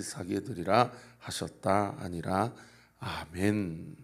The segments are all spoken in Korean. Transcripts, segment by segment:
사게 되리라 하셨다 아니라. 아멘.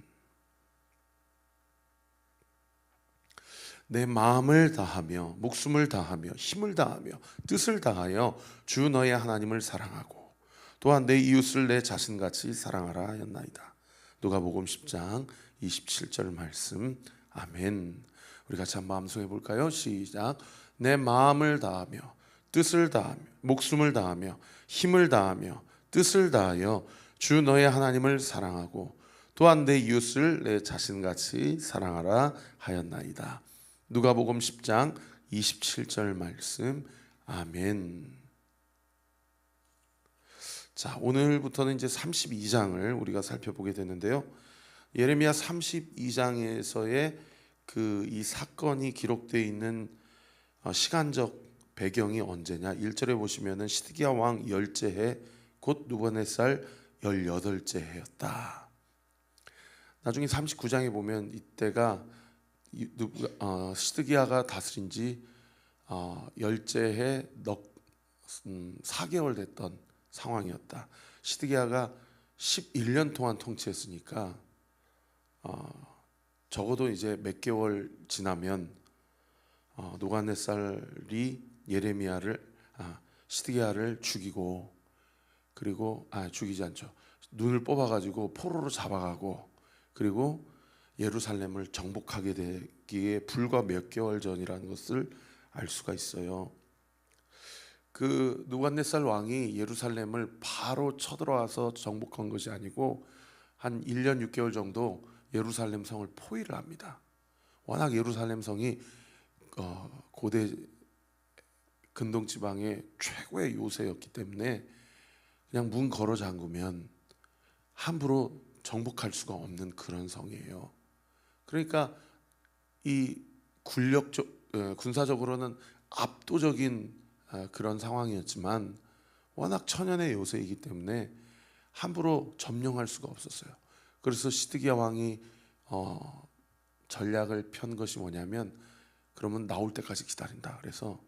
내 마음을 다하며 목숨을 다하며 힘을 다하며 뜻을 다하여 주 너의 하나님을 사랑하고 또한 내 이웃을 내 자신같이 사랑하라 하였나이다. 누가복음 10장 27절 말씀. 아멘. 우리 같이 한번 암송해 볼까요? 시작. 내 마음을 다하며 뜻을 다하며 목숨을 다하며 힘을 다하며 뜻을 다하여 주 너의 하나님을 사랑하고 또한 내 이웃을 내 자신같이 사랑하라 하였나이다. 누가복음 10장 27절 말씀. 아멘. 자, 오늘부터는 이제 32장을 우리가 살펴보게 되는데요. 예레미야 32장에서의 이 사건이 기록되어 있는 시간적 배경이 언제냐? 1절에 보시면은 시드기야 왕 열째 해 곧 느부갓네살 18째 해였다. 나중에 39장에 보면 이때가 시드기야가 다스린 지 열째 해 4개월 됐던 상황이었다. 시드기야가 11년 동안 통치했으니까 적어도 이제 몇 개월 지나면 느부갓네살이 시드기야를 죽이고, 그리고 죽이지 않죠. 눈을 뽑아가지고 포로로 잡아가고, 그리고 예루살렘을 정복하게 되기에 불과 몇 개월 전이라는 것을 알 수가 있어요. 그 느부갓네살 왕이 예루살렘을 바로 쳐들어와서 정복한 것이 아니고 한 1년 6개월 정도 예루살렘 성을 포위를 합니다. 워낙 예루살렘 성이 고대 근동 지방의 최고의 요새였기 때문에 그냥 문 걸어 잠그면 함부로 정복할 수가 없는 그런 성이에요. 그러니까 이 군사적으로는 압도적인 그런 상황이었지만 워낙 천연의 요새이기 때문에 함부로 점령할 수가 없었어요. 그래서 시드기야 왕이 전략을 편 것이 뭐냐면, 그러면 나올 때까지 기다린다. 그래서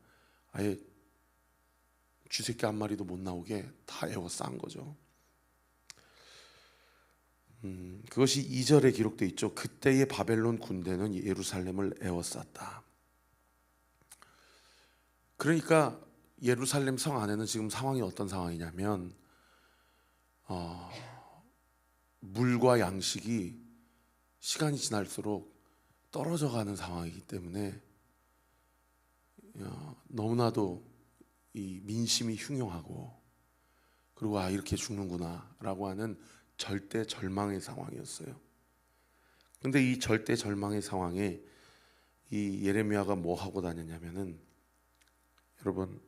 아예 쥐새끼 한 마리도 못 나오게 다 에워싼 거죠. 그것이 2절에 기록되어 있죠. 그때의 바벨론 군대는 예루살렘을 에워쌌다. 그러니까 예루살렘 성 안에는 지금 상황이 어떤 상황이냐면 물과 양식이 시간이 지날수록 떨어져가는 상황이기 때문에 너무나도 이 민심이 흉흉하고, 그리고 이렇게 죽는구나 라고 하는 절대 절망의 상황이었어요. 근데 이 절대 절망의 상황에 이 예레미야가 뭐 하고 다녔냐면은, 여러분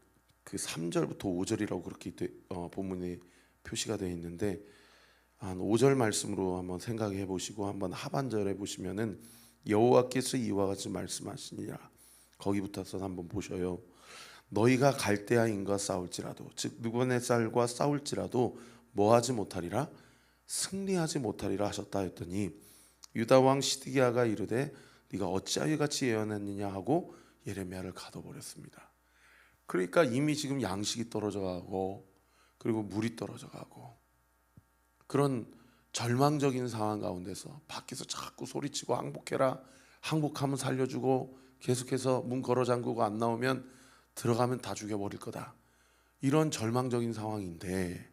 그 3절부터 5절이라고 그렇게 본문에 표시가 되어 있는데, 한 5절 말씀으로 한번 생각해 보시고 한번 하반절에 보시면은 여호와께서 이와 같이 말씀하시니라, 거기부터서 한번 보셔요. 너희가 갈대아인과 싸울지라도, 즉 느부갓네살과 싸울지라도 뭐하지 못하리라? 승리하지 못하리라 하셨다 했더니, 유다 왕 시드기야가 이르되 네가 어찌하여 같이 예언했느냐 하고 예레미야를 가둬버렸습니다. 그러니까 이미 지금 양식이 떨어져 가고, 그리고 물이 떨어져 가고, 그런 절망적인 상황 가운데서 밖에서 자꾸 소리치고 항복해라, 항복하면 살려주고, 계속해서 문 걸어 잠그고 안 나오면 들어가면 다 죽여버릴 거다, 이런 절망적인 상황인데,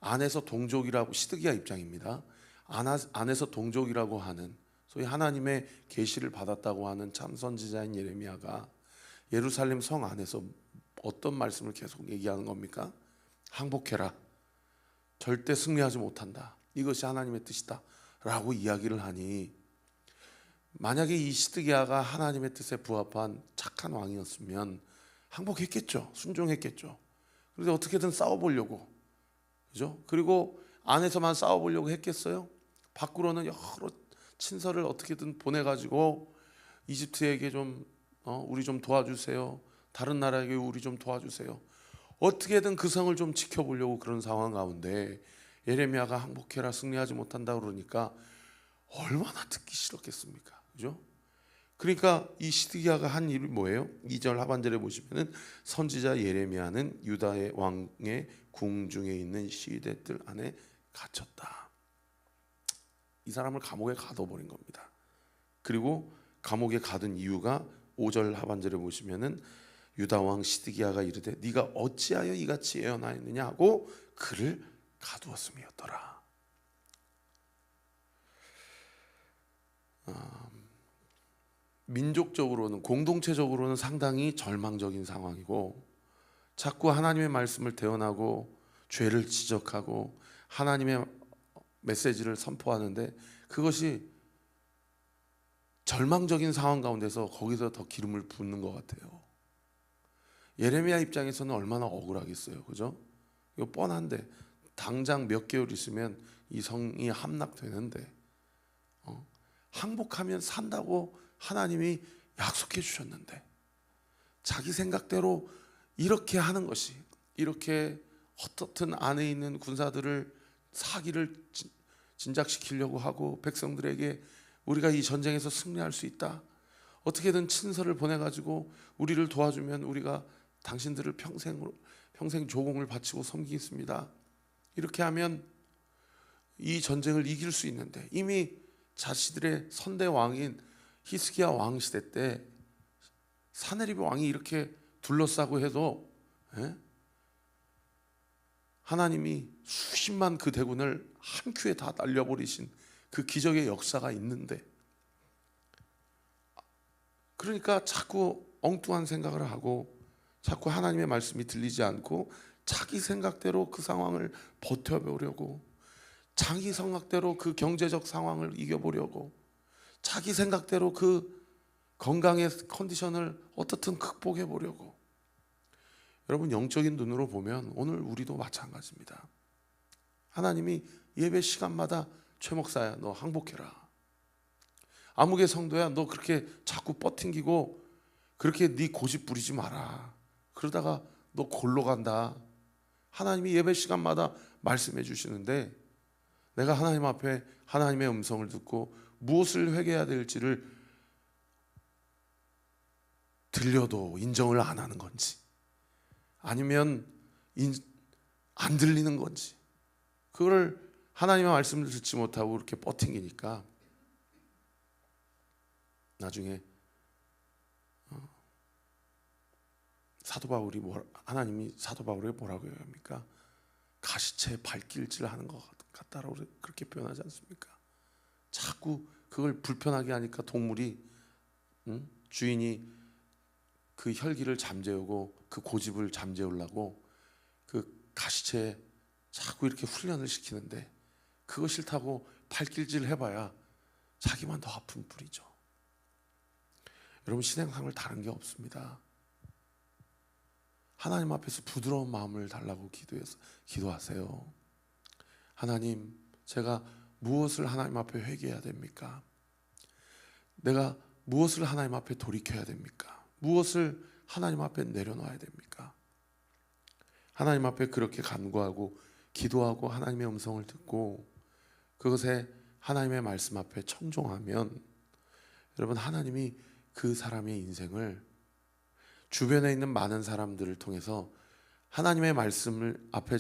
안에서 동족이라고, 시드기야 입장입니다. 안에서 동족이라고 하는, 소위 하나님의 계시를 받았다고 하는 참 선지자인 예레미야가 예루살렘 성 안에서 어떤 말씀을 계속 얘기하는 겁니까? 항복해라, 절대 승리하지 못한다, 이것이 하나님의 뜻이다 라고 이야기를 하니, 만약에 이 시드기야가 하나님의 뜻에 부합한 착한 왕이었으면 항복했겠죠. 순종했겠죠. 그런데 어떻게든 싸워보려고, 그죠? 그리고 안에서만 싸워보려고 했겠어요? 밖으로는 여러 친서를 어떻게든 보내가지고 이집트에게 좀 우리 좀 도와주세요, 다른 나라에게 우리 좀 도와주세요, 어떻게든 그 성을 좀 지켜보려고 그런 상황 가운데 예레미야가 항복해라, 승리하지 못한다 그러니까 얼마나 듣기 싫었겠습니까? 그죠? 그러니까 이 시드기야가 한 일이 뭐예요? 2절 하반절에 보시면은 선지자 예레미야는 유다의 왕의 궁중에 있는 시위대들 안에 갇혔다. 이 사람을 감옥에 가둬버린 겁니다. 그리고 감옥에 가둔 이유가 5절 하반절에 보시면은 유다 왕 시드기야가 이르되 네가 어찌하여 이같이 예언하였느냐 하고 그를 가두었음이었더라. 민족적으로는, 공동체적으로는 상당히 절망적인 상황이고, 자꾸 하나님의 말씀을 대언하고 죄를 지적하고 하나님의 메시지를 선포하는데, 그것이 절망적인 상황 가운데서 거기서 더 기름을 붓는 것 같아요. 예레미야 입장에서는 얼마나 억울하겠어요, 그죠? 이거 뻔한데 당장 몇 개월 있으면 이 성이 함락되는데 항복하면 산다고 하나님이 약속해 주셨는데 자기 생각대로 이렇게 하는 것이, 이렇게 헛헛한 안에 있는 군사들을 사기를 진작시키려고 하고 백성들에게 우리가 이 전쟁에서 승리할 수 있다, 어떻게든 친서를 보내가지고 우리를 도와주면 우리가 당신들을 평생 조공을 바치고 섬기겠습니다, 이렇게 하면 이 전쟁을 이길 수 있는데, 이미 자신들의 선대 왕인 히스기야 왕 시대 때 사네립 왕이 이렇게 둘러싸고 해도 하나님이 수십만 그 대군을 한 큐에 다 날려버리신 그 기적의 역사가 있는데, 그러니까 자꾸 엉뚱한 생각을 하고 자꾸 하나님의 말씀이 들리지 않고 자기 생각대로 그 상황을 버텨보려고, 자기 생각대로 그 경제적 상황을 이겨보려고, 자기 생각대로 그 건강의 컨디션을 어떻든 극복해 보려고. 여러분, 영적인 눈으로 보면 오늘 우리도 마찬가지입니다. 하나님이 예배 시간마다 최 목사야 너 항복해라, 아무개 성도야 너 그렇게 자꾸 뻗팅기고 그렇게 네 고집 부리지 마라, 그러다가 너 골로 간다, 하나님이 예배 시간마다 말씀해 주시는데, 내가 하나님 앞에 하나님의 음성을 듣고 무엇을 회개해야 될지를 들려도 인정을 안 하는 건지, 아니면 안 들리는 건지, 그걸 하나님의 말씀을 듣지 못하고 그렇게 뻗팅기니까 나중에 사도 바울이 하나님이 사도 바울에게 뭐라고 합니까? 가시채 발길질하는 것 같다라고 그렇게 표현하지 않습니까? 자꾸 그걸 불편하게 하니까 동물이 주인이 그 혈기를 잠재우고 그 고집을 잠재우려고 그 가시채에 자꾸 이렇게 훈련을 시키는데, 그거 싫다고 발길질 해봐야 자기만 더 아픈 뿐이죠. 여러분, 신앙생활 다른 게 없습니다. 하나님 앞에서 부드러운 마음을 달라고 기도하세요. 하나님, 제가 무엇을 하나님 앞에 회개해야 됩니까? 내가 무엇을 하나님 앞에 돌이켜야 됩니까? 무엇을 하나님 앞에 내려놔야 됩니까? 하나님 앞에 그렇게 간구하고 기도하고 하나님의 음성을 듣고 그것에 하나님의 말씀 앞에 청종하면, 여러분, 하나님이 그 사람의 인생을 주변에 있는 많은 사람들을 통해서 하나님의 말씀을 앞에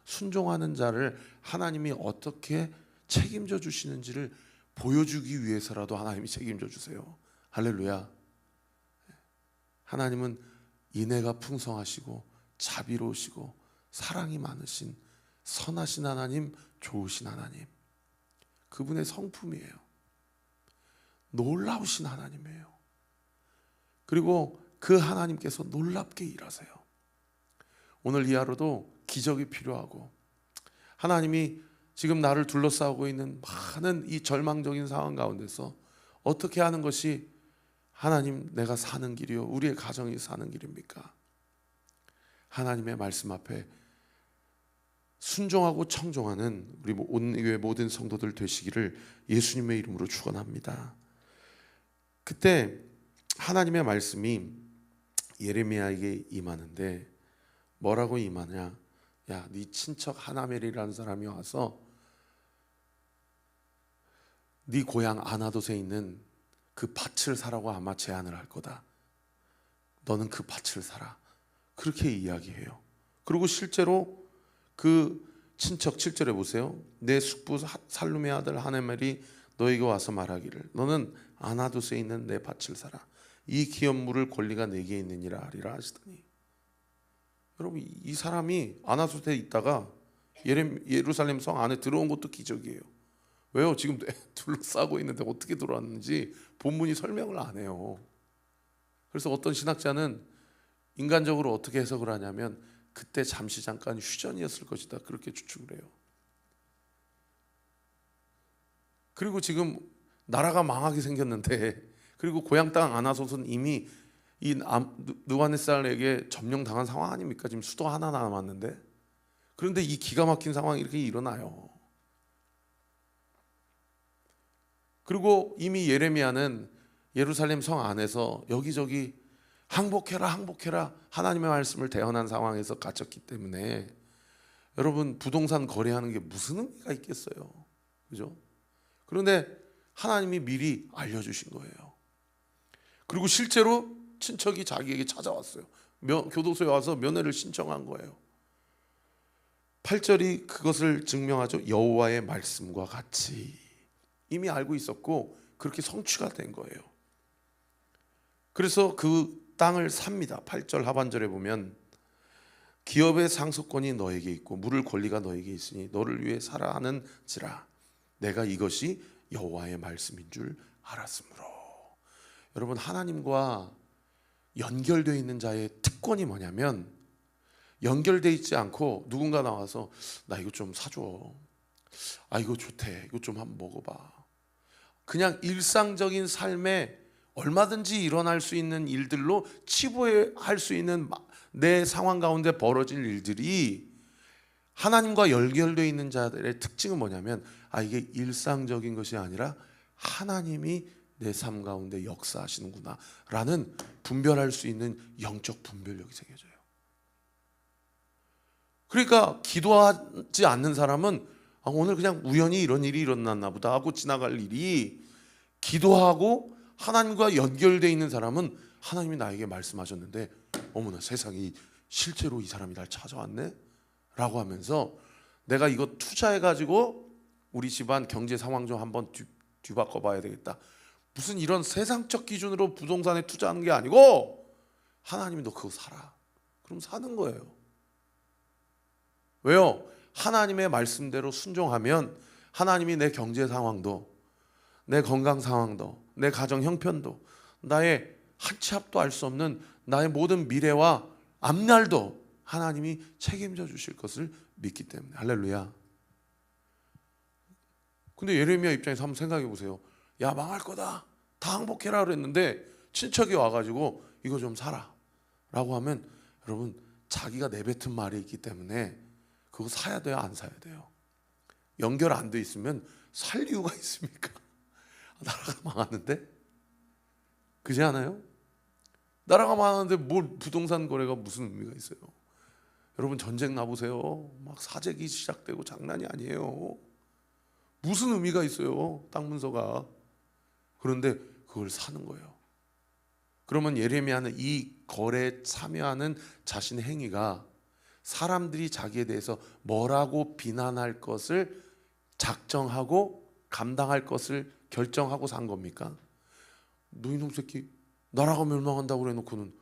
순종하는 자를 하나님이 어떻게 책임져 주시는지를 보여주기 위해서라도 하나님이 책임져 주세요. 할렐루야. 하나님은 인애가 풍성하시고 자비로우시고 사랑이 많으신 선하신 하나님, 좋으신 하나님, 그분의 성품이에요. 놀라우신 하나님이에요. 그리고 그 하나님께서 놀랍게 일하세요. 오늘 이 하루도 기적이 필요하고, 하나님이 지금 나를 둘러싸고 있는 많은 이 절망적인 상황 가운데서 어떻게 하는 것이 하나님 내가 사는 길이요, 우리의 가정이 사는 길입니까? 하나님의 말씀 앞에 순종하고 청종하는 우리 온교회 모든 성도들 되시기를 예수님의 이름으로 축원합니다. 그때 하나님의 말씀이 예레미야에게 임하는데 뭐라고 임하냐? 야, 네 친척 하나멜이라는 사람이 와서 네 고향 아나돗에 있는 그 밭을 사라고 아마 제안을 할 거다. 너는 그 밭을 사라. 그렇게 이야기해요. 그리고 실제로 그 친척 7절에 보세요. 내 숙부 살룸의 아들 하네멜이 너에게 와서 말하기를 너는 아나도스에 있는 내 밭을 사라. 이 기업물을 권리가 내게 있느니라 하리라 하시더니, 여러분 이 사람이 아나도스에 있다가 예루살렘 성 안에 들어온 것도 기적이에요. 왜요? 지금 둘러싸고 있는데 어떻게 들어왔는지 본문이 설명을 안 해요. 그래서 어떤 신학자는 인간적으로 어떻게 해석을 하냐면 그때 잠시 잠깐 휴전이었을 것이다, 그렇게 추측을 해요. 그리고 지금 나라가 망하게 생겼는데, 그리고 고향 땅 아나솥은 이미 이 느부갓네살에게 점령당한 상황 아닙니까? 지금 수도 하나 남았는데, 그런데 이 기가 막힌 상황이 이렇게 일어나요. 그리고 이미 예레미야는 예루살렘 성 안에서 여기저기 항복해라 항복해라 하나님의 말씀을 대언한 상황에서 갇혔기 때문에, 여러분 부동산 거래하는 게 무슨 의미가 있겠어요, 그죠? 그런데 하나님이 미리 알려주신 거예요. 그리고 실제로 친척이 자기에게 찾아왔어요. 교도소에 와서 면회를 신청한 거예요. 8절이 그것을 증명하죠. 여호와의 말씀과 같이. 이미 알고 있었고 그렇게 성취가 된 거예요. 그래서 그 땅을 삽니다. 8절 하반절에 보면 기업의 상속권이 너에게 있고 물을 권리가 너에게 있으니 너를 위해 사라 하는지라 내가 이것이 여호와의 말씀인 줄 알았으므로. 여러분 하나님과 연결되어 있는 자의 특권이 뭐냐면, 연결되어 있지 않고 누군가 나와서 나 이거 좀 사줘, 아 이거 좋대, 이거 좀 한번 먹어봐, 그냥 일상적인 삶에 얼마든지 일어날 수 있는 일들로 치부할 수 있는 내 상황 가운데 벌어질 일들이, 하나님과 연결되어 있는 자들의 특징은 뭐냐면, 아 이게 일상적인 것이 아니라 하나님이 내 삶 가운데 역사하시는구나 라는 분별할 수 있는 영적 분별력이 생겨져요. 그러니까 기도하지 않는 사람은 아, 오늘 그냥 우연히 이런 일이 일어났나 보다 하고 지나갈 일이, 기도하고 하나님과 연결되어 있는 사람은 하나님이 나에게 말씀하셨는데 어머나 세상이 실제로 이 사람이 날 찾아왔네 라고 하면서 내가 이거 투자해가지고 우리 집안 경제 상황 좀 한번 뒤바꿔 봐야 되겠다, 무슨 이런 세상적 기준으로 부동산에 투자하는 게 아니고 하나님이 너 그거 사라, 그럼 사는 거예요. 왜요? 하나님의 말씀대로 순종하면 하나님이 내 경제 상황도, 내 건강 상황도, 내 가정 형편도, 나의 한 치 앞도 알 수 없는 나의 모든 미래와 앞날도 하나님이 책임져 주실 것을 믿기 때문에. 할렐루야. 근데 예레미야 입장에서 한번 생각해 보세요. 야 망할 거다, 다 항복해라 그랬는데 친척이 와가지고 이거 좀 사라 라고 하면, 여러분 자기가 내뱉은 말이 있기 때문에 그거 사야 돼요, 안 사야 돼요? 연결 안 돼 있으면 살 이유가 있습니까? 나라가 망하는데? 그렇지 않아요? 나라가 망하는데 뭘 부동산 거래가 무슨 의미가 있어요? 여러분 전쟁 나보세요. 막 사재기 시작되고 장난이 아니에요. 무슨 의미가 있어요, 땅 문서가. 그런데 그걸 사는 거예요. 그러면 예레미야는 이 거래에 참여하는 자신의 행위가 사람들이 자기에 대해서 뭐라고 비난할 것을 작정하고 감당할 것을 결정하고 산 겁니까? 너 이놈 새끼 나라가 멸망한다고 그래놓고는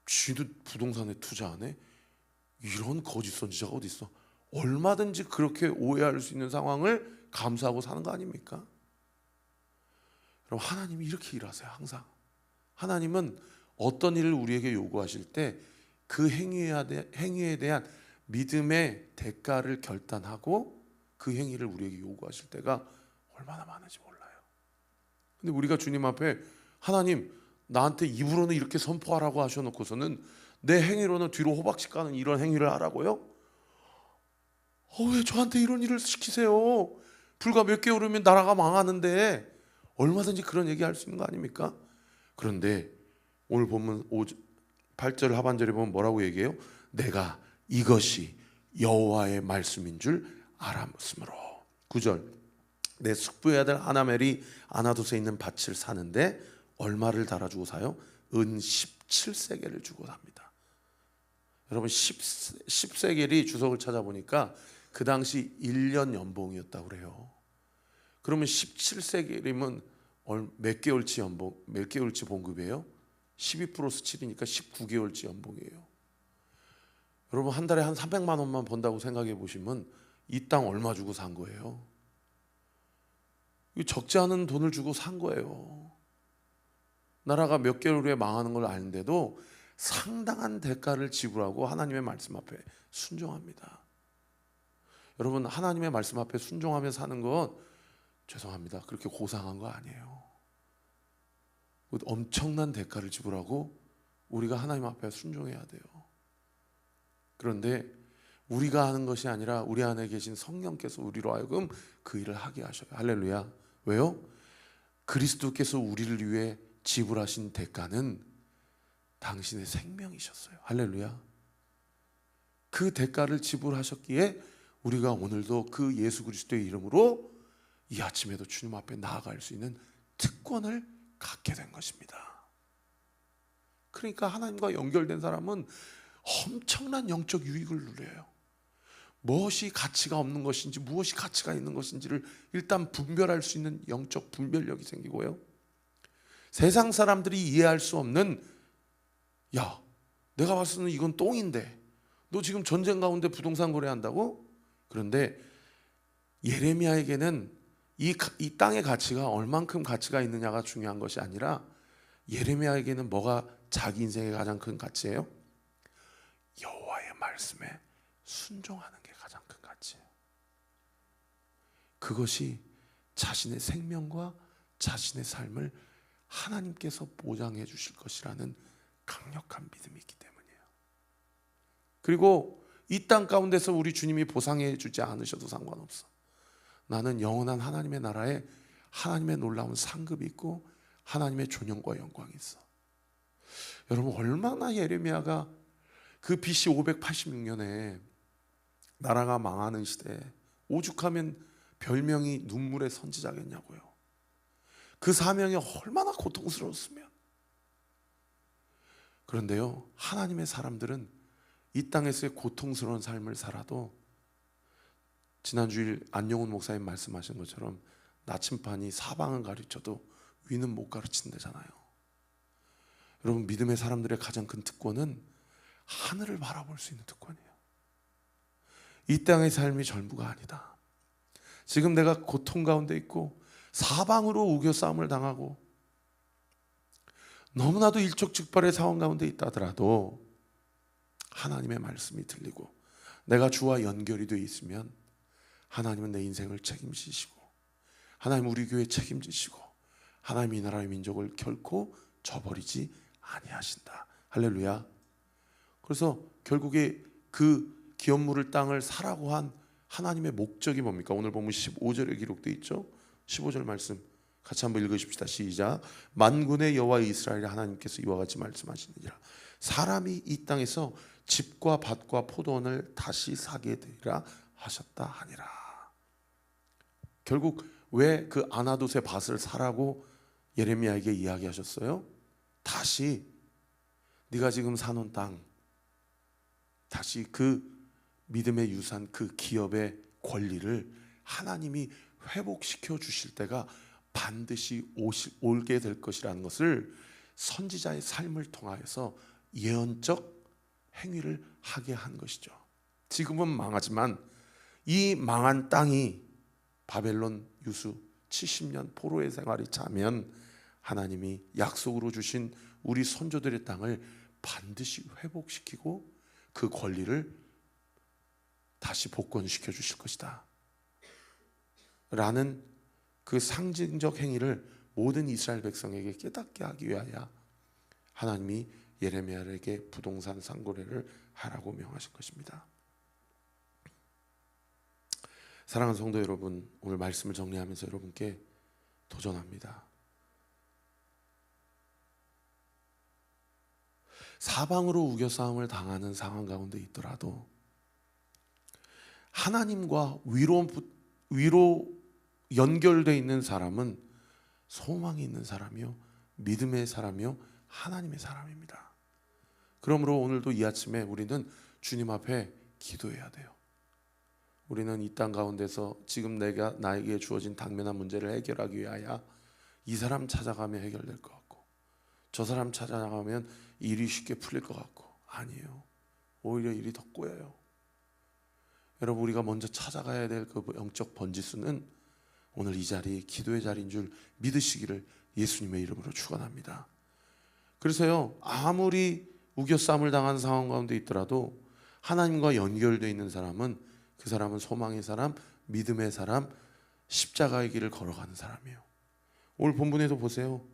쥐도 부동산에 투자 안 해? 이런 거짓 선지자가 어디 있어? 얼마든지 그렇게 오해할 수 있는 상황을 감수하고 사는 거 아닙니까? 여러분 하나님이 이렇게 일하세요. 항상 하나님은 어떤 일을 우리에게 요구하실 때 그 행위에 대한 믿음의 대가를 결단하고 그 행위를 우리에게 요구하실 때가 얼마나 많은지 몰라요. 근데 우리가 주님 앞에 하나님 나한테 입으로는 이렇게 선포하라고 하셔놓고서는 내 행위로는 뒤로 호박씨 까는 이런 행위를 하라고요? 왜 저한테 이런 일을 시키세요? 불과 몇 개월 후면 나라가 망하는데. 얼마든지 그런 얘기할 수 있는 거 아닙니까? 그런데 오늘 본문 8절 하반절에 보면 뭐라고 얘기해요? 내가 이것이 여호와의 말씀인 줄 알았으므로. 9절 내 숙부의 아들 하나멜이 아나도스에 있는 밭을 사는데 얼마를 달아주고 사요? 은 17세겔을 주고 삽니다. 여러분 10세겔이 주석을 찾아보니까 그 당시 1년 연봉이었다고 그래요. 그러면 17세겔이면 몇 개월치 연봉, 몇 개월치 봉급이에요? 12% 7이니까 19개월치 연봉이에요. 여러분 한 달에 한 300만 원만 번다고 생각해 보시면 이 땅 얼마 주고 산 거예요? 적지 않은 돈을 주고 산 거예요. 나라가 몇 개월 후에 망하는 걸 아는데도 상당한 대가를 지불하고 하나님의 말씀 앞에 순종합니다. 여러분 하나님의 말씀 앞에 순종하며 사는 건 죄송합니다, 그렇게 고상한 거 아니에요. 엄청난 대가를 지불하고 우리가 하나님 앞에 순종해야 돼요. 그런데 우리가 하는 것이 아니라 우리 안에 계신 성령께서 우리로 하여금 그 일을 하게 하셔요. 할렐루야. 왜요? 그리스도께서 우리를 위해 지불하신 대가는 당신의 생명이셨어요. 할렐루야. 그 대가를 지불하셨기에 우리가 오늘도 그 예수 그리스도의 이름으로 이 아침에도 주님 앞에 나아갈 수 있는 특권을 갖게 된 것입니다. 그러니까 하나님과 연결된 사람은 엄청난 영적 유익을 누려요. 무엇이 가치가 없는 것인지 무엇이 가치가 있는 것인지를 일단 분별할 수 있는 영적 분별력이 생기고요. 세상 사람들이 이해할 수 없는, 야, 내가 봤을 때는 이건 똥인데 너 지금 전쟁 가운데 부동산 거래한다고? 그런데 예레미야에게는 이 땅의 가치가 얼만큼 가치가 있느냐가 중요한 것이 아니라 예레미야에게는 뭐가 자기 인생의 가장 큰 가치예요? 여호와의 말씀에 순종하는 게 가장 큰 가치예요. 그것이 자신의 생명과 자신의 삶을 하나님께서 보장해 주실 것이라는 강력한 믿음이 있기 때문이에요. 그리고 이 땅 가운데서 우리 주님이 보상해 주지 않으셔도 상관없어. 나는 영원한 하나님의 나라에 하나님의 놀라운 상급이 있고 하나님의 존영과 영광이 있어. 여러분 얼마나 예레미야가 그 BC 586년에 나라가 망하는 시대에 오죽하면 별명이 눈물의 선지자겠냐고요. 그 사명이 얼마나 고통스러웠으면. 그런데요, 하나님의 사람들은 이 땅에서의 고통스러운 삶을 살아도 지난주일 안영훈 목사님 말씀하신 것처럼 나침반이 사방을 가르쳐도 위는 못 가르친다잖아요. 여러분 믿음의 사람들의 가장 큰 특권은 하늘을 바라볼 수 있는 특권이에요. 이 땅의 삶이 전부가 아니다. 지금 내가 고통 가운데 있고 사방으로 우겨싸움을 당하고 너무나도 일촉즉발의 상황 가운데 있다 하더라도 하나님의 말씀이 들리고 내가 주와 연결이 되어 있으면 하나님은 내 인생을 책임지시고 하나님 우리 교회 책임지시고 하나님 이 나라의 민족을 결코 저버리지 아니하신다. 할렐루야. 그래서 결국에 그 기업물을 땅을 사라고 한 하나님의 목적이 뭡니까? 오늘 보면 15절에 기록되어 있죠. 15절 말씀 같이 한번 읽으십시다. 시작. 만군의 여호와 이스라엘 하나님께서 이와 같이 말씀하시느니라. 사람이 이 땅에서 집과 밭과 포도원을 다시 사게 되리라 하셨다 하니라. 결국 왜 그 아나돗의 밭을 사라고 예레미야에게 이야기하셨어요? 다시 네가 지금 사는 땅, 다시 그 믿음의 유산, 그 기업의 권리를 하나님이 회복시켜 주실 때가 반드시 올게 될 것이라는 것을 선지자의 삶을 통하여서 예언적 행위를 하게 한 것이죠. 지금은 망하지만 이 망한 땅이 바벨론 유수 70년 포로의 생활이 차면 하나님이 약속으로 주신 우리 선조들의 땅을 반드시 회복시키고 그 권리를 다시 복권시켜 주실 것이다 라는 그 상징적 행위를 모든 이스라엘 백성에게 깨닫게 하기 위하여 하나님이 예레미야에게 부동산 상고례를 하라고 명하신 것입니다. 사랑하는 성도 여러분, 오늘 말씀을 정리하면서 여러분께 도전합니다. 사방으로 우겨싸움을 당하는 상황 가운데 있더라도 하나님과 위로 연결되어 있는 사람은 소망이 있는 사람이요 믿음의 사람이요 하나님의 사람입니다. 그러므로 오늘도 이 아침에 우리는 주님 앞에 기도해야 돼요. 우리는 이 땅 가운데서 지금 나에게 주어진 당면한 문제를 해결하기 위하여 이 사람 찾아가면 해결될 것 같고 저 사람 찾아가면 일이 쉽게 풀릴 것 같고, 아니에요. 오히려 일이 더 꼬여요. 여러분, 우리가 먼저 찾아가야 될 그 영적 번지수는 오늘 이 자리 기도의 자리인 줄 믿으시기를 예수님의 이름으로 축원합니다. 그래서요, 아무리 우겨싸움을 당한 상황 가운데 있더라도 하나님과 연결되어 있는 사람은, 그 사람은 소망의 사람, 믿음의 사람, 십자가의 길을 걸어가는 사람이에요. 오늘 본문에도 보세요.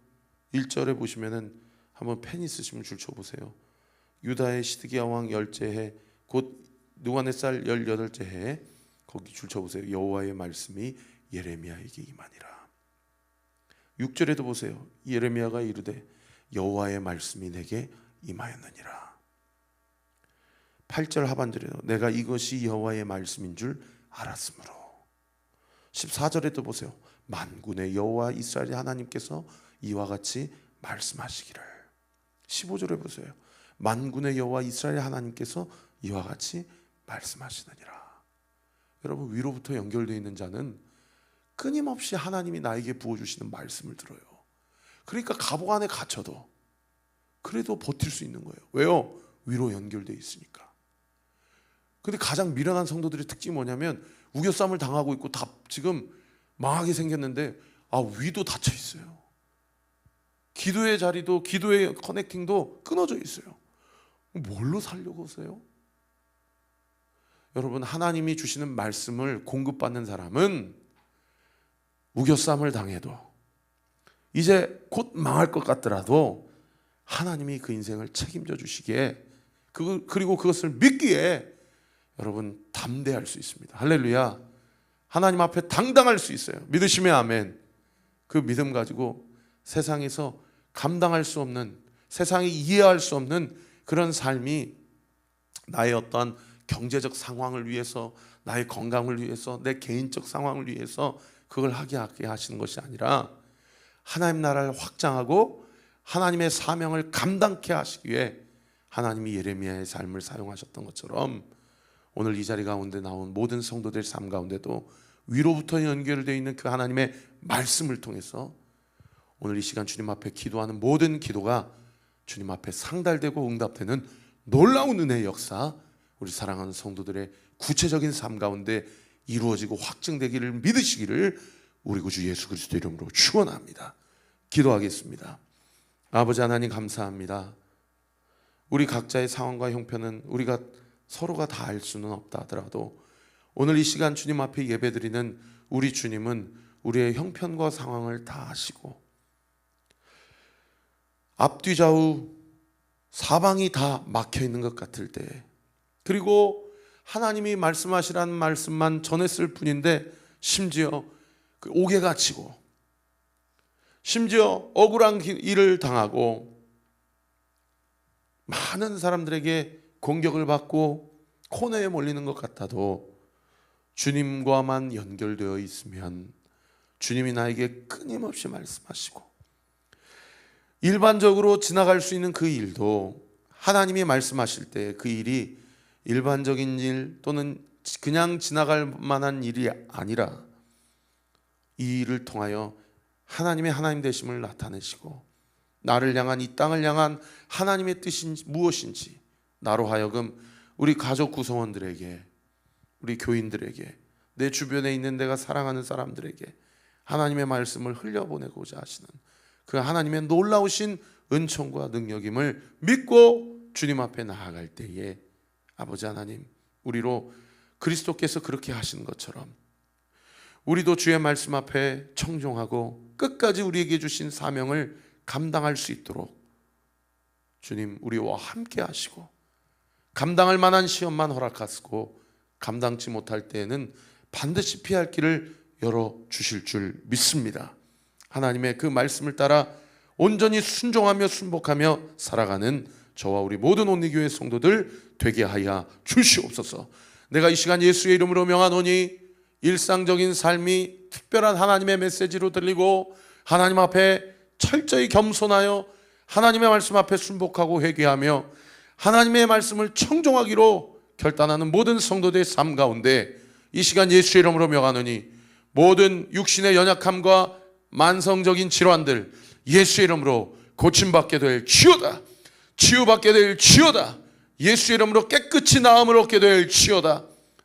1절에 보시면은, 한번 펜 있으시면 줄 쳐보세요. 유다의 시드기야 왕 10째 해, 곧 느부갓네살 18째 해에, 거기 줄 쳐보세요. 여호와의 말씀이 예레미야에게 임하니라. 6절에도 보세요. 예레미야가 이르되 여호와의 말씀이 내게 임하였느니라. 8절 하반절에도 내가 이것이 여호와의 말씀인 줄 알았으므로. 14절에도 보세요. 만군의 여호와 이스라엘의 하나님께서 이와 같이 말씀하시기를. 15절에 보세요. 만군의 여호와 이스라엘의 하나님께서 이와 같이 말씀하시느니라. 여러분, 위로부터 연결되어 있는 자는 끊임없이 하나님이 나에게 부어주시는 말씀을 들어요. 그러니까 감옥 안에 갇혀도 그래도 버틸 수 있는 거예요. 왜요? 위로 연결되어 있으니까. 근데 가장 미련한 성도들의 특징이 뭐냐면, 우겨싸움을 당하고 있고 다 지금 망하게 생겼는데 위도 닫혀 있어요. 기도의 자리도, 기도의 커넥팅도 끊어져 있어요. 뭘로 살려고 하세요? 여러분, 하나님이 주시는 말씀을 공급받는 사람은 우겨싸움을 당해도, 이제 곧 망할 것 같더라도 하나님이 그 인생을 책임져 주시기에, 그리고 그것을 믿기에 여러분 담대할 수 있습니다. 할렐루야. 하나님 앞에 당당할 수 있어요. 믿으시면 아멘. 그 믿음 가지고 세상에서 감당할 수 없는, 세상이 이해할 수 없는 그런 삶이, 나의 어떠한 경제적 상황을 위해서, 나의 건강을 위해서, 내 개인적 상황을 위해서 그걸 하게 하시는 것이 아니라, 하나님 나라를 확장하고 하나님의 사명을 감당케 하시기 위해 하나님이 예레미야의 삶을 사용하셨던 것처럼, 오늘 이 자리 가운데 나온 모든 성도들 삶 가운데도 위로부터 연결되어 있는 그 하나님의 말씀을 통해서 오늘 이 시간 주님 앞에 기도하는 모든 기도가 주님 앞에 상달되고 응답되는 놀라운 은혜의 역사, 우리 사랑하는 성도들의 구체적인 삶 가운데 이루어지고 확증되기를 믿으시기를 우리 구주 예수 그리스도 이름으로 축원합니다. 기도하겠습니다. 아버지 하나님, 감사합니다. 우리 각자의 상황과 형편은 우리가 서로가 다 알 수는 없다 하더라도, 오늘 이 시간 주님 앞에 예배드리는 우리 주님은 우리의 형편과 상황을 다 아시고, 앞뒤 좌우 사방이 다 막혀 있는 것 같을 때, 그리고 하나님이 말씀하시라는 말씀만 전했을 뿐인데 심지어 그 옥에 갇히고, 심지어 억울한 일을 당하고, 많은 사람들에게 공격을 받고 코너에 몰리는 것 같아도, 주님과만 연결되어 있으면 주님이 나에게 끊임없이 말씀하시고, 일반적으로 지나갈 수 있는 그 일도 하나님이 말씀하실 때 그 일이 일반적인 일 또는 그냥 지나갈 만한 일이 아니라, 이 일을 통하여 하나님의 하나님 되심을 나타내시고, 나를 향한, 이 땅을 향한 하나님의 뜻이 무엇인지 나로 하여금 우리 가족 구성원들에게, 우리 교인들에게, 내 주변에 있는 내가 사랑하는 사람들에게 하나님의 말씀을 흘려보내고자 하시는 그 하나님의 놀라우신 은총과 능력임을 믿고 주님 앞에 나아갈 때에, 아버지 하나님, 우리로 그리스도께서 그렇게 하신 것처럼 우리도 주의 말씀 앞에 청종하고 끝까지 우리에게 주신 사명을 감당할 수 있도록 주님 우리와 함께 하시고, 감당할 만한 시험만 허락하시고 감당치 못할 때에는 반드시 피할 길을 열어주실 줄 믿습니다. 하나님의 그 말씀을 따라 온전히 순종하며 순복하며 살아가는 저와 우리 모든 온리교회 성도들 되게 하여 주시옵소서. 내가 이 시간 예수의 이름으로 명하노니, 일상적인 삶이 특별한 하나님의 메시지로 들리고 하나님 앞에 철저히 겸손하여 하나님의 말씀 앞에 순복하고 회개하며 하나님의 말씀을 청종하기로 결단하는 모든 성도들의 삶 가운데 이 시간 예수의 이름으로 명하노니 모든 육신의 연약함과 만성적인 질환들 예수의 이름으로 고침받게 될 치유다. 치유받게 될 치유다. 예수의 이름으로 깨끗이 나음을 얻게 될 치유다.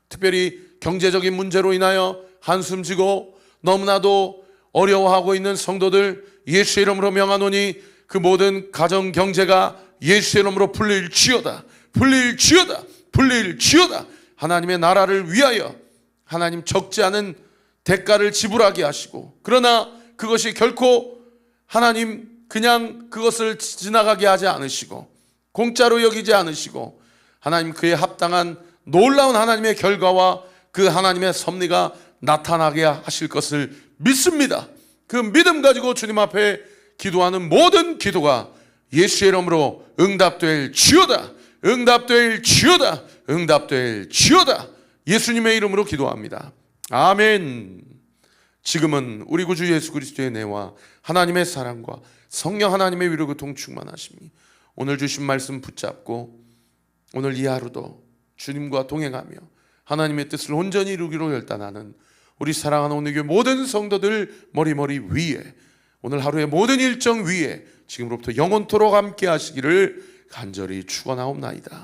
특별히 경제적인 문제로 인하여 한숨 지고 너무나도 어려워하고 있는 성도들 예수의 이름으로 명하노니 그 모든 가정 경제가 예수의 이름으로 풀릴 치유다. 풀릴 치유다. 풀릴 치유다. 하나님의 나라를 위하여 하나님 적지 않은 대가를 지불하게 하시고, 그러나 그것이 결코 하나님 그냥 그것을 지나가게 하지 않으시고 공짜로 여기지 않으시고 하나님 그에 합당한 놀라운 하나님의 결과와 그 하나님의 섭리가 나타나게 하실 것을 믿습니다. 그 믿음 가지고 주님 앞에 기도하는 모든 기도가 예수의 이름으로 응답될 치유다. 응답될 치유다. 응답될 치유다. 예수님의 이름으로 기도합니다. 아멘. 지금은 우리 구주 예수 그리스도의 은혜와 하나님의 사랑과 성령 하나님의 위로 교통 충만하심이 오늘 주신 말씀 붙잡고 오늘 이 하루도 주님과 동행하며 하나님의 뜻을 온전히 이루기로 결단하는 우리 사랑하는 오늘 교회 모든 성도들 머리 위에 오늘 하루의 모든 일정 위에 지금으로부터 영원토록 함께 하시기를 간절히 축원하옵나이다.